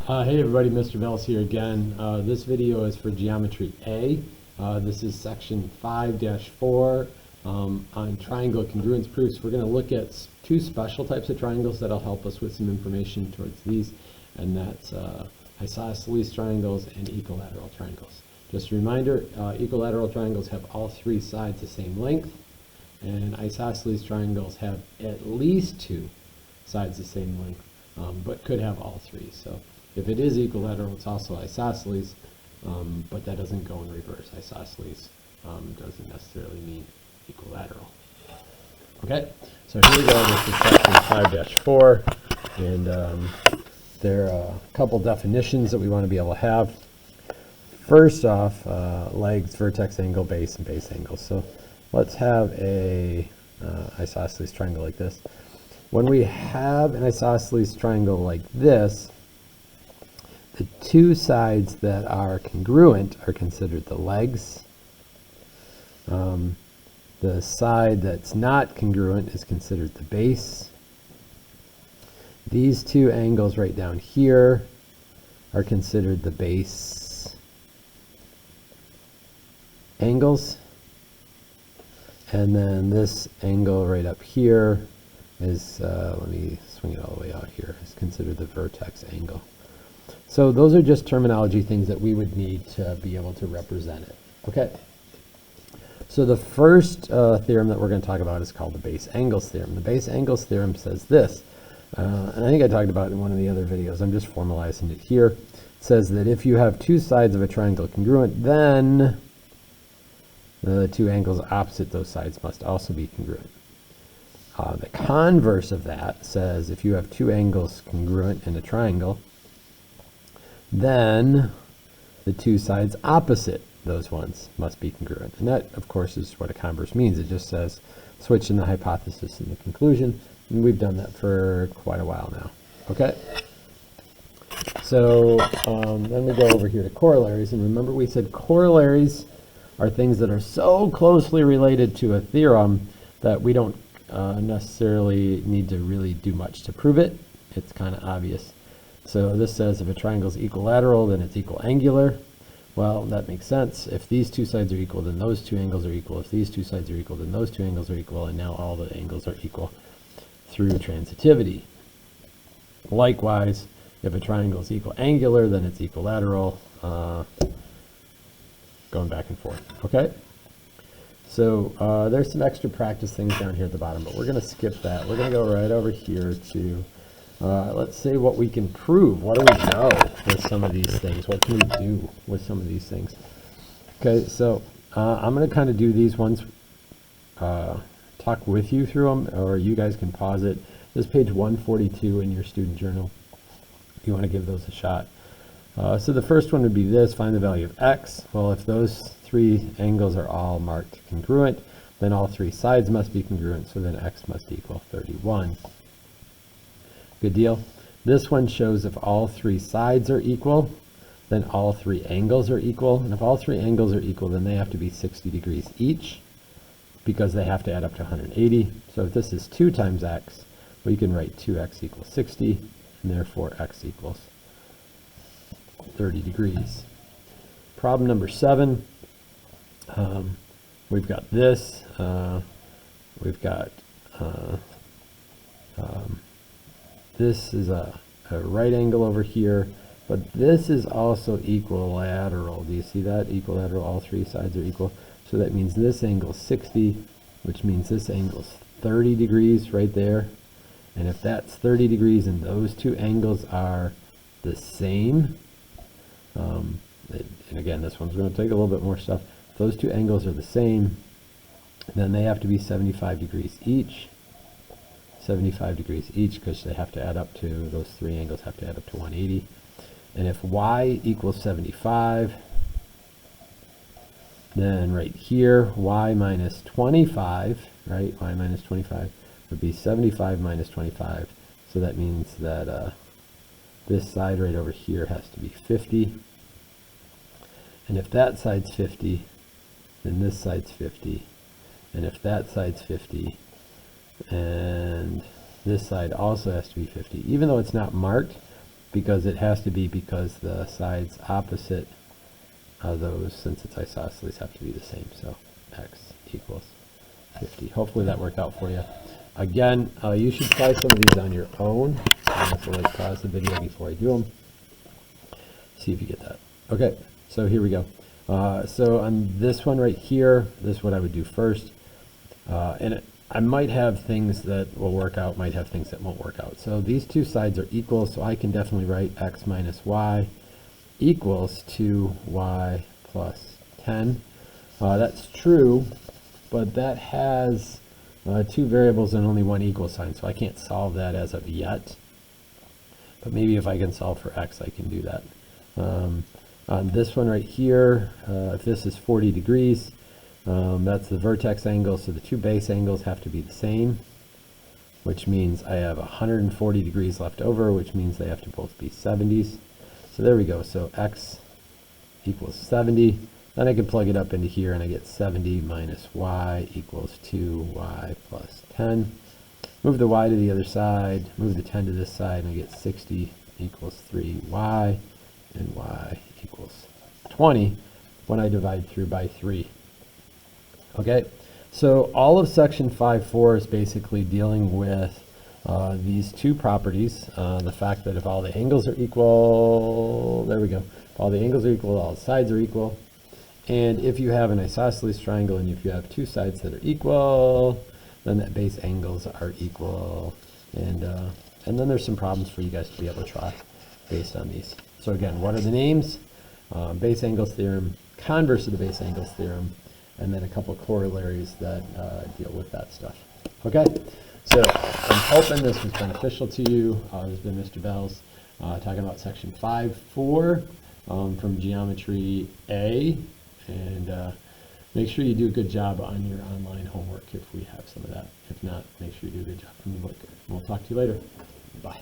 Hey everybody, Mr. Bells here again. This video is for Geometry A. This is section 5-4 on triangle congruence proofs. We're going to look at two special types of triangles that'll help us with some information towards these, and that's isosceles triangles and equilateral triangles. Just a reminder, equilateral triangles have all three sides the same length, and isosceles triangles have at least two sides the same length, but could have all three. So if it is equilateral, it's also isosceles, but that doesn't go in reverse. Isosceles doesn't necessarily mean equilateral. Okay, so here we go. This is section 5-4, and there are a couple definitions that we want to be able to have. First off, legs, vertex angle, base, and base angle. So let's have a isosceles triangle like this. When we have an isosceles triangle like this, the two sides that are congruent are considered the legs. The side that's not congruent is considered the base. These two angles right down here are considered the base angles. And then this angle right up here is, let me swing it all the way out here, is considered the vertex angle. So those are just terminology things that we would need to be able to represent it. Okay. So the first theorem that we're going to talk about is called the base angles theorem. The base angles theorem says this, and I think I talked about it in one of the other videos. I'm just formalizing it here. It says that if you have two sides of a triangle congruent, then the two angles opposite those sides must also be congruent. The converse of that says if you have two angles congruent in a triangle, then the two sides opposite those ones must be congruent. And that, of course, is what a converse means. It just says switch in the hypothesis and the conclusion. And we've done that for quite a while now. Okay? So then we go over here to corollaries. And remember we said corollaries are things that are so closely related to a theorem that we don't necessarily need to really do much to prove it. It's kind of obvious. So this says if a triangle is equilateral, then it's equiangular. Well, that makes sense. If these two sides are equal, then those two angles are equal. If these two sides are equal, then those two angles are equal. And now all the angles are equal through transitivity. Likewise, if a triangle is equiangular, then it's equilateral, going back and forth. Okay? So there's some extra practice things down here at the bottom, but we're going to skip that. We're going to go right over here to let's say what we can prove. What do we know with some of these things? What can we do with some of these things? Okay, so I'm going to kind of do these ones, talk with you through them, or you guys can pause it. This is page 142 in your student journal if you want to give those a shot. So the first one would be this, find the value of x. Well, if those three angles are all marked congruent, then all three sides must be congruent, so then x must equal 31. Good deal. This one shows if all three sides are equal, then all three angles are equal. And if all three angles are equal, then they have to be 60 degrees each because they have to add up to 180. So if this is 2 times x, well, you can write 2x equals 60, and therefore x equals 30 degrees. Problem number 7. We've got this. We've got this is a right angle over here, but this is also equilateral. Do you see that? Equilateral, all three sides are equal. So that means this angle is 60, which means this angle is 30 degrees right there. And if that's 30 degrees and those two angles are the same, and again, this one's going to take a little bit more stuff. If those two angles are the same, then they have to be 75 degrees each. 75 degrees each because they have to add up to, those three angles have to add up to 180. And if y equals 75, then right here, y minus 25, right? Y minus 25 would be 75 minus 25. So that means that this side right over here has to be 50. And if that side's 50, then this side's 50. And if that side's 50, and this side also has to be 50, even though it's not marked, because it has to be, because the sides opposite of those, since it's isosceles, have to be the same. So x equals 50. Hopefully that worked out for you. Again, you should try some of these on your own. So let's pause the video before I do them. See if you get that. Okay, so here we go. So on this one right here, this is what I would do first. I might have things that will work out, might have things that won't work out. So these two sides are equal, so I can definitely write x minus y equals 2y plus 10. That's true, but that has two variables and only one equal sign, so I can't solve that as of yet. But maybe if I can solve for x, I can do that. On this one right here, if this is 40 degrees, that's the vertex angle, so the two base angles have to be the same, which means I have 140 degrees left over, which means they have to both be 70s. So there we go. So x equals 70. Then I can plug it up into here, and I get 70 minus y equals 2y plus 10. Move the y to the other side, move the 10 to this side, and I get 60 equals 3y, and y equals 20 when I divide through by 3. Okay, so all of section 5.4 is basically dealing with these two properties. The fact that if all the angles are equal, there we go, if all the angles are equal, all the sides are equal. And if you have an isosceles triangle and if you have two sides that are equal, then that base angles are equal. And then there's some problems for you guys to be able to try based on these. So again, what are the names? Base angles theorem, converse of the base angles theorem, and then a couple of corollaries that deal with that stuff. Okay, so I'm hoping this was beneficial to you. This has been Mr. Bells talking about section 5.4 from Geometry A. And make sure you do a good job on your online homework if we have some of that. If not, make sure you do a good job from the book. We'll talk to you later. Bye.